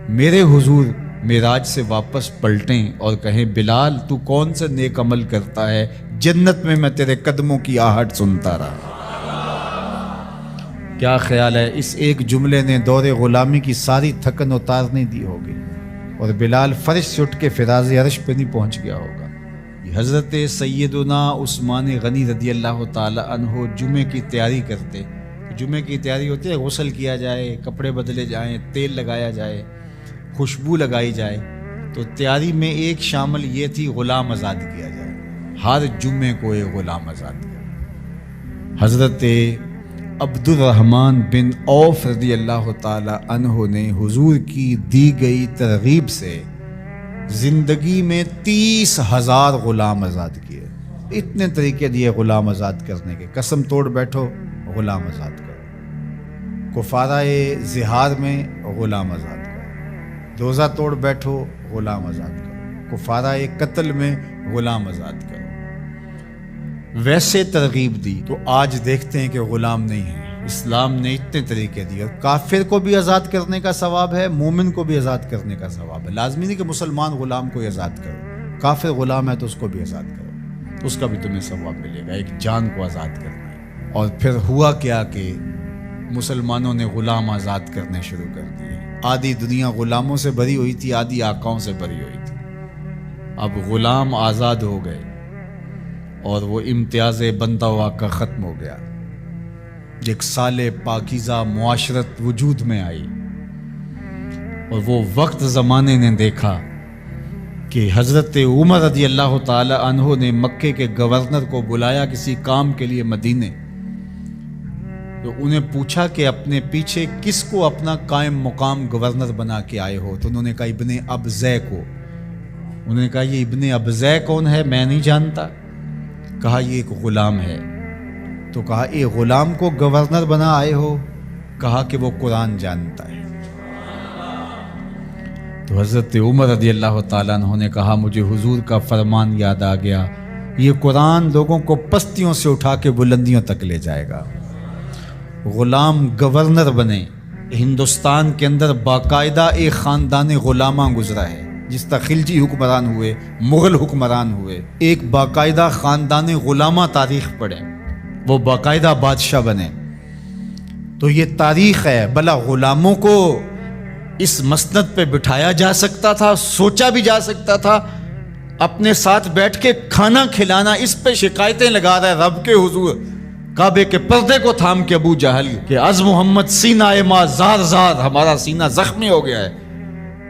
میرے حضور معراج سے واپس پلٹیں اور کہیں بلال تو کون سے نیک عمل کرتا ہے، جنت میں تیرے قدموں کی آہٹ سنتا رہا۔ کیا خیال ہے اس ایک جملے نے دور غلامی کی ساری تھکن اتار نہیں دی ہوگی، اور بلال فرش سے اٹھ کے فراز عرش پہ نہیں پہنچ گیا ہوگا۔ حضرت سیدنا عثمان غنی رضی اللہ تعالی عنہ جمعے کی تیاری کرتے۔ جمعے کی تیاری ہوتی ہے غسل کیا جائے، کپڑے بدلے جائیں، تیل لگایا جائے، خوشبو لگائی جائے، تو تیاری میں ایک شامل یہ تھی غلام آزاد کیا جائے، ہر جمعے کو ایک غلام آزاد کیا۔ حضرت عبد الرحمن بن عوف رضی اللہ تعالی عنہ نے حضور کی دی گئی ترغیب سے زندگی میں 30,000 غلام آزاد کیے۔ اتنے طریقے دیے غلام آزاد کرنے کے، قسم توڑ بیٹھو غلام آزاد کرو، کفارۂ ظہار میں غلام آزاد کرو، روزہ توڑ بیٹھو غلام آزاد کرو، کفارۂ قتل میں غلام آزاد کرو۔ ویسے ترغیب دی تو آج دیکھتے ہیں کہ غلام نہیں ہے۔ اسلام نے اتنے طریقے دیے، کافر کو بھی آزاد کرنے کا ثواب ہے، مومن کو بھی آزاد کرنے کا ثواب ہے۔ لازمی نہیں کہ مسلمان غلام کو آزاد کرو، کافر غلام ہے تو اس کو بھی آزاد کرو، اس کا بھی تمہیں ثواب ملے گا، ایک جان کو آزاد کرنا ہے۔ اور پھر ہوا کیا کہ مسلمانوں نے غلام آزاد کرنے شروع کر دیے۔ آدھی دنیا غلاموں سے بھری ہوئی تھی، آدھی آقاؤں سے بھری ہوئی تھی۔ اب غلام آزاد ہو گئے اور وہ امتیاز بندہ و آقا ختم ہو گیا۔ ایک سال پاکیزہ معاشرت وجود میں آئی، اور وہ وقت زمانے نے دیکھا کہ حضرت عمر رضی اللہ تعالی عنہ نے مکے کے گورنر کو بلایا کسی کام کے لیے مدینے، تو انہیں پوچھا کہ اپنے پیچھے کس کو اپنا قائم مقام گورنر بنا کے آئے ہو، تو انہوں نے کہا ابن ابزے کو۔ انہوں نے کہا یہ ابن ابزے کون ہے، میں نہیں جانتا۔ کہا یہ ایک غلام ہے۔ تو کہا اے غلام کو گورنر بنا آئے ہو؟ کہا کہ وہ قرآن جانتا ہے۔ تو حضرت عمر رضی اللہ تعالیٰ عنہ نے کہا مجھے حضور کا فرمان یاد آ گیا، یہ قرآن لوگوں کو پستیوں سے اٹھا کے بلندیوں تک لے جائے گا۔ غلام گورنر بنے۔ ہندوستان کے اندر باقاعدہ ایک خاندان غلامہ گزرا ہے، جس طرح خلجی حکمران ہوئے، مغل حکمران ہوئے، ایک باقاعدہ خاندان غلامہ تاریخ پڑھیں، وہ باقاعدہ بادشاہ بنے۔ تو یہ تاریخ ہے۔ بھلا غلاموں کو اس مسند پہ بٹھایا جا سکتا تھا، سوچا بھی جا سکتا تھا، اپنے ساتھ بیٹھ کے کھانا کھلانا، اس پہ شکایتیں لگا رہا ہے رب کے حضور، کعبے کے پردے کو تھام کے ابو جہل کہ از محمد سینہ ما زار زار، ہمارا سینہ زخمی ہو گیا ہے،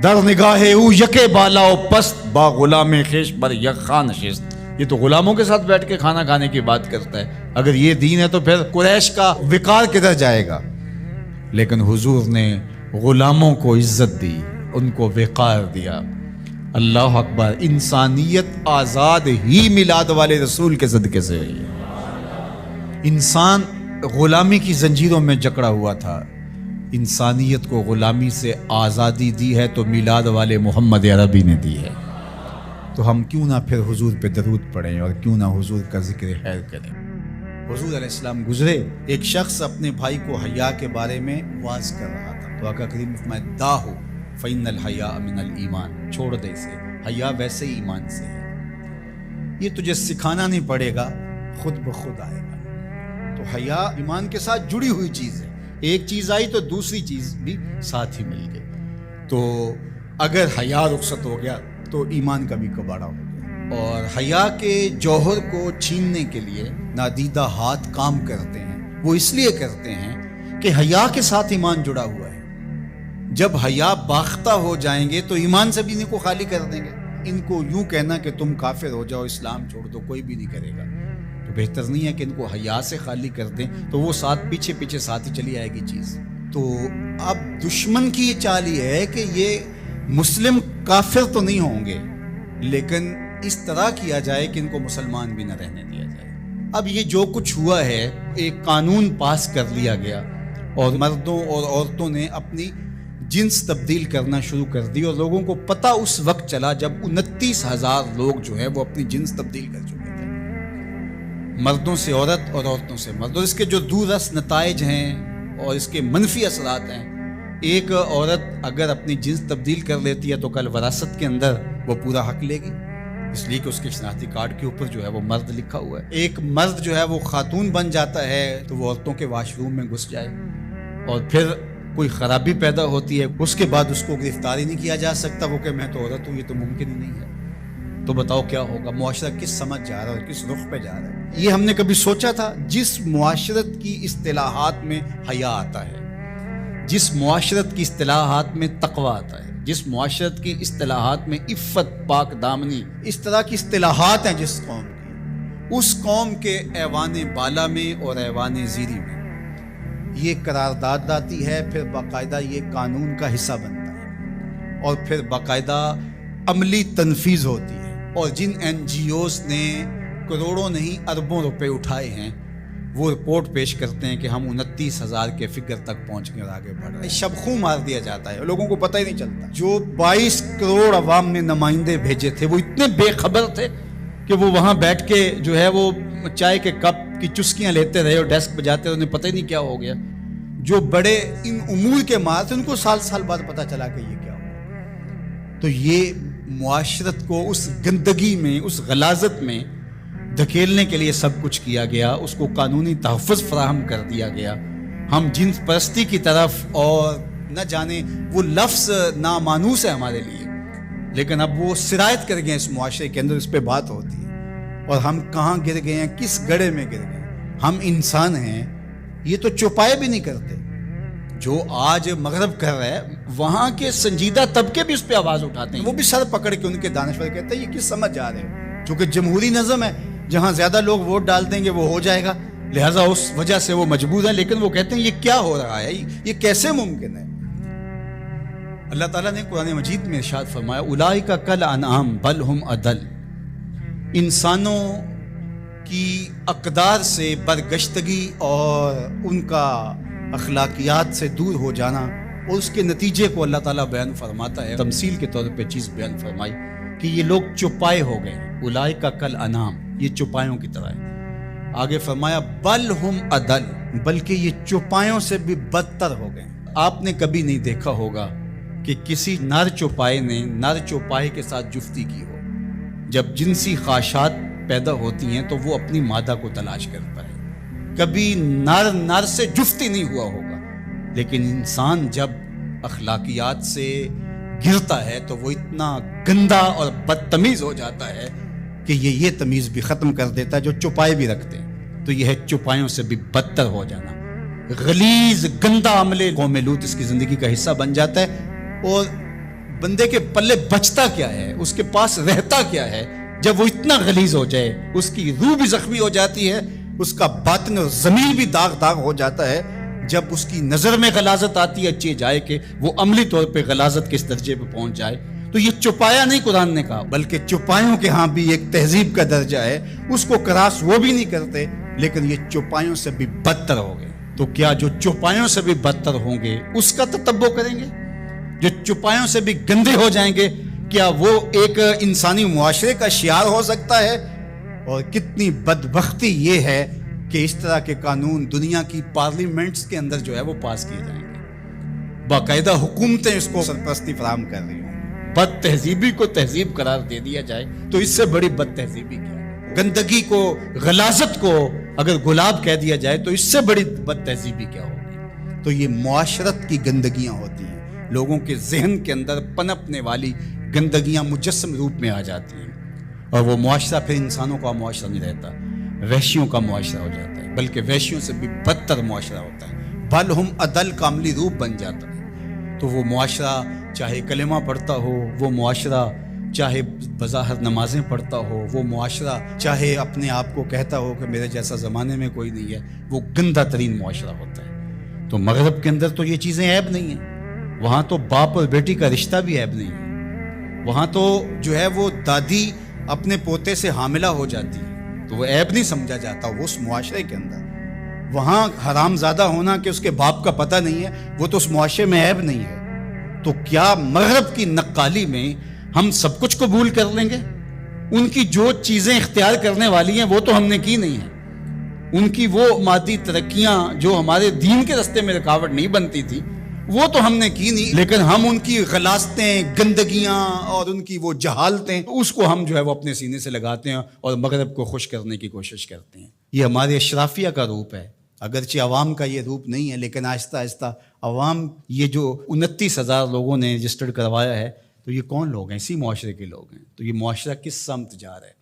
در نگاہ او یکے بالا و پست با غلام خیش بر یک خان نشست۔ یہ تو غلاموں کے ساتھ بیٹھ کے کھانا کھانے کی بات کرتا ہے۔ اگر یہ دین ہے تو پھر قریش کا وقار کدھر جائے گا؟ لیکن حضور نے غلاموں کو عزت دی، ان کو وقار دیا۔ اللہ اکبر۔ انسانیت آزاد ہی میلاد والے رسول کے صدقے سے ہوئی ہے۔ انسان غلامی کی زنجیروں میں جکڑا ہوا تھا، انسانیت کو غلامی سے آزادی دی ہے تو میلاد والے محمد عربی نے دی ہے۔ تو ہم کیوں نہ پھر حضور پہ درود پڑھیں اور کیوں نہ حضور کا ذکر خیر کریں۔ حضور علیہ السلام گزرے، ایک شخص اپنے بھائی کو حیا کے بارے میں واعظ کر رہا تھا، تو آقا کریم فرمائے داہو فإن الحیاء من الایمان، چھوڑ دے اسے، حیا ویسے ہی ایمان سے ہے، یہ تجھے سکھانا نہیں پڑے گا، خود بخود آئے گا۔ تو حیا ایمان کے ساتھ جڑی ہوئی چیز ہے، ایک چیز آئی تو دوسری چیز بھی ساتھ ہی مل گئی۔ تو اگر حیا رخصت ہو گیا تو ایمان کا بھی کباڑا ہو گیا۔ اور حیا کے جوہر کو چھیننے کے لیے نادیدہ ہاتھ کام کرتے ہیں، وہ اس لیے کرتے ہیں کہ حیا کے ساتھ ایمان جڑا ہوا ہے۔ جب حیا باختہ ہو جائیں گے تو ایمان سے بھی ان کو خالی کر دیں گے۔ ان کو یوں کہنا کہ تم کافر ہو جاؤ، اسلام چھوڑ دو، کوئی بھی نہیں کرے گا۔ تو بہتر نہیں ہے کہ ان کو حیا سے خالی کر دیں، تو وہ ساتھ پیچھے پیچھے ساتھ ہی چلی آئے گی چیز۔ تو اب دشمن کی یہ چال یہ ہے کہ یہ مسلم کافر تو نہیں ہوں گے، لیکن اس طرح کیا جائے کہ ان کو مسلمان بھی نہ رہنے دیا جائے۔ اب یہ جو کچھ ہوا ہے، ایک قانون پاس کر لیا گیا اور مردوں اور عورتوں نے اپنی جنس تبدیل کرنا شروع کر دی، اور لوگوں کو پتہ اس وقت چلا جب 29,000 لوگ جو ہے وہ اپنی جنس تبدیل کر چکے تھے، مردوں سے عورت اور عورتوں سے مرد۔ اور اس کے جو دور رس نتائج ہیں اور اس کے منفی اثرات ہیں ایک عورت اگر اپنی جنس تبدیل کر لیتی ہے تو کل وراثت کے اندر وہ پورا حق لے گی، اس لیے کہ اس کے شناختی کارڈ کے اوپر جو ہے وہ مرد لکھا ہوا ہے۔ ایک مرد جو ہے وہ خاتون بن جاتا ہے تو وہ عورتوں کے واش روم میں گھس جائے اور پھر کوئی خرابی پیدا ہوتی ہے، اس کے بعد اس کو گرفتار ہی نہیں کیا جا سکتا، وہ کہ میں تو عورت ہوں، یہ تو ممکن ہی نہیں ہے۔ تو بتاؤ کیا ہوگا؟ معاشرہ کس سمجھ جا رہا ہے اور کس رخ پہ جا رہا ہے؟ یہ ہم نے کبھی سوچا تھا؟ جس معاشرت کی اصطلاحات میں حیا آتا ہے، جس معاشرت کی اصطلاحات میں تقوی آتا ہے، جس معاشرت کی اصطلاحات میں عفت، پاک دامنی، اس طرح کی اصطلاحات ہیں جس قوم کی، اس قوم کے ایوان بالا میں اور ایوان زیری میں یہ قرارداد آتی ہے، پھر باقاعدہ یہ قانون کا حصہ بنتا ہے اور پھر باقاعدہ عملی تنفیذ ہوتی ہے، اور جن این جی اوز نے کروڑوں نہیں اربوں روپے اٹھائے ہیں وہ رپورٹ پیش کرتے ہیں کہ ہم 29,000 کے فگر تک پہنچ گئے اور آگے بڑھ رہے ہیں۔ شبخوں مار دیا جاتا ہے، لوگوں کو پتہ ہی نہیں چلتا۔ جو 22 کروڑ عوام نے نمائندے بھیجے تھے وہ اتنے بے خبر تھے کہ وہ وہاں بیٹھ کے جو ہے وہ چائے کے کپ کی چسکیاں لیتے رہے اور ڈیسک بجاتے رہے، انہیں پتہ ہی نہیں کیا ہو گیا۔ جو بڑے ان امور کے مار تھے ان کو سال سال بعد پتہ چلا کہ یہ کیا ہوا۔ تو یہ معاشرت کو اس گندگی میں، اس غلاظت میں دھکیلنے کے لیے سب کچھ کیا گیا، اس کو قانونی تحفظ فراہم کر دیا گیا۔ ہم جنس پرستی کی طرف، اور نہ جانے وہ لفظ نامانوس ہے ہمارے لیے، لیکن اب وہ سرایت کر گئے اس معاشرے کے اندر، اس پہ بات ہوتی ہے، اور ہم کہاں گر گئے ہیں، کس گڑھے میں گر گئے ہیں۔ ہم انسان ہیں، یہ تو چوپائے بھی نہیں کرتے۔ جو آج مغرب کر رہا ہے وہاں کے سنجیدہ طبقے بھی اس پہ آواز اٹھاتے ہیں، وہ بھی سر پکڑ کے ان کے دانشور کہتے ہیں یہ کس سمجھ جا رہے ہو؟ چونکہ جمہوری نظم ہے، جہاں زیادہ لوگ ووٹ ڈال دیں گے وہ ہو جائے گا، لہٰذا اس وجہ سے وہ مجبور ہیں، لیکن وہ کہتے ہیں یہ کیا ہو رہا ہے، یہ کیسے ممکن ہے؟ اللہ تعالیٰ نے قرآن مجید میں ارشاد فرمایا اولئک کالانعام بل ہم اضل، انسانوں کی اقدار سے برگشتگی اور ان کا اخلاقیات سے دور ہو جانا، اور اس کے نتیجے کو اللہ تعالیٰ بیان فرماتا ہے، تمثیل کے طور پہ چیز بیان فرمائی کہ یہ لوگ چوپائے ہو گئے، اولئک کالانعام، یہ چوپایوں کی طرح ہے۔ آگے فرمایا بل ہم اضل، بلکہ یہ چوپایوں سے بھی بدتر ہو گئے۔ آپ نے کبھی نہیں دیکھا ہوگا کہ کسی نر چوپائے نے نر چوپائے کے ساتھ جفتی کی ہو۔ جب جنسی خواہشات پیدا ہوتی ہیں تو وہ اپنی مادہ کو تلاش کرتا ہے، کبھی نر سے جفتی نہیں ہوا ہوگا، لیکن انسان جب اخلاقیات سے گرتا ہے تو وہ اتنا گندا اور بدتمیز ہو جاتا ہے کہ یہ تمیز بھی ختم کر دیتا ہے جو چوپائے بھی رکھتے ہیں۔ تو یہ ہے چوپایوں سے بھی بدتر ہو جانا، غلیظ گندا عمل قوم لوط اس کی زندگی کا حصہ بن جاتا ہے، اور بندے کے پلے بچتا کیا ہے، اس کے پاس رہتا کیا ہے جب وہ اتنا غلیظ ہو جائے، اس کی روح بھی زخمی ہو جاتی ہے، اس کا باطن اور ضمیر بھی داغ ہو جاتا ہے، جب اس کی نظر میں غلاظت آتی ہے اچھی جائے کہ وہ عملی طور پہ غلاظت کے اس درجے پہ پہنچ جائے۔ تو یہ چوپایا نہیں قرآن نے کہا، بلکہ چوپایوں کے ہاں بھی ایک تہذیب کا درجہ ہے، اس کو کراس وہ بھی نہیں کرتے، لیکن یہ چوپایوں سے بھی بدتر ہو گئے۔ تو کیا جو چوپایوں سے بھی بدتر ہوں گے اس کا تتبع کریں گے؟ جو چوپایوں سے بھی گندے ہو جائیں گے، کیا وہ ایک انسانی معاشرے کا شعار ہو سکتا ہے؟ اور کتنی بدبختی یہ ہے کہ اس طرح کے قانون دنیا کی پارلیمنٹس کے اندر جو ہے وہ پاس کیے جائیں گے، باقاعدہ حکومتیں اس کو سرپرستی فراہم کر رہی ہوں۔ بد تہذیبی کو تہذیب قرار دے دیا جائے تو اس سے بڑی بد تہذیبی کیا ہے؟ گندگی کو، غلاظت کو اگر گلاب کہہ دیا جائے تو اس سے بڑی بد تہذیبی کیا ہوگی؟ تو یہ معاشرت کی گندگیاں ہوتی ہیں، لوگوں کے ذہن کے اندر پنپنے والی گندگیاں مجسم روپ میں آ جاتی ہیں، اور وہ معاشرہ پھر انسانوں کا معاشرہ نہیں رہتا، وحشیوں کا معاشرہ ہو جاتا ہے، بلکہ وحشیوں سے بھی بدتر معاشرہ ہوتا ہے، بل ہم اضل کا عملی روپ بن جاتا ہے۔ تو وہ معاشرہ چاہے کلمہ پڑھتا ہو، وہ معاشرہ چاہے بظاہر نمازیں پڑھتا ہو، وہ معاشرہ چاہے اپنے آپ کو کہتا ہو کہ میرے جیسا زمانے میں کوئی نہیں ہے، وہ گندہ ترین معاشرہ ہوتا ہے۔ تو مغرب کے اندر تو یہ چیزیں عیب نہیں ہیں، وہاں تو باپ اور بیٹی کا رشتہ بھی عیب نہیں ہے، وہاں تو جو ہے وہ دادی اپنے پوتے سے حاملہ ہو جاتی ہے تو وہ عیب نہیں سمجھا جاتا وہ اس معاشرے کے اندر۔ وہاں حرام زادہ ہونا کہ اس کے باپ کا پتہ نہیں ہے وہ تو اس معاشرے میں عیب نہیں ہے۔ تو کیا مغرب کی نقالی میں ہم سب کچھ قبول کر لیں گے؟ ان کی جو چیزیں اختیار کرنے والی ہیں وہ تو ہم نے کی نہیں ہیں، ان کی وہ مادی ترقیاں جو ہمارے دین کے راستے میں رکاوٹ نہیں بنتی تھی وہ تو ہم نے کی نہیں، لیکن ہم ان کی غلاستیں، گندگیاں اور ان کی وہ جہالتیں، اس کو ہم جو ہے وہ اپنے سینے سے لگاتے ہیں اور مغرب کو خوش کرنے کی کوشش کرتے ہیں۔ یہ ہمارے اشرافیہ کا روپ ہے، اگرچہ عوام کا یہ روپ نہیں ہے، لیکن آہستہ آہستہ عوام، یہ جو 29,000 لوگوں نے رجسٹرڈ کروایا ہے، تو یہ کون لوگ ہیں؟ اسی معاشرے کے لوگ ہیں۔ تو یہ معاشرہ کس سمت جا رہا ہے،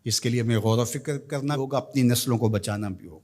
اس کے لیے ہمیں غور و فکر کرنا ہوگا، اپنی نسلوں کو بچانا بھی ہوگا۔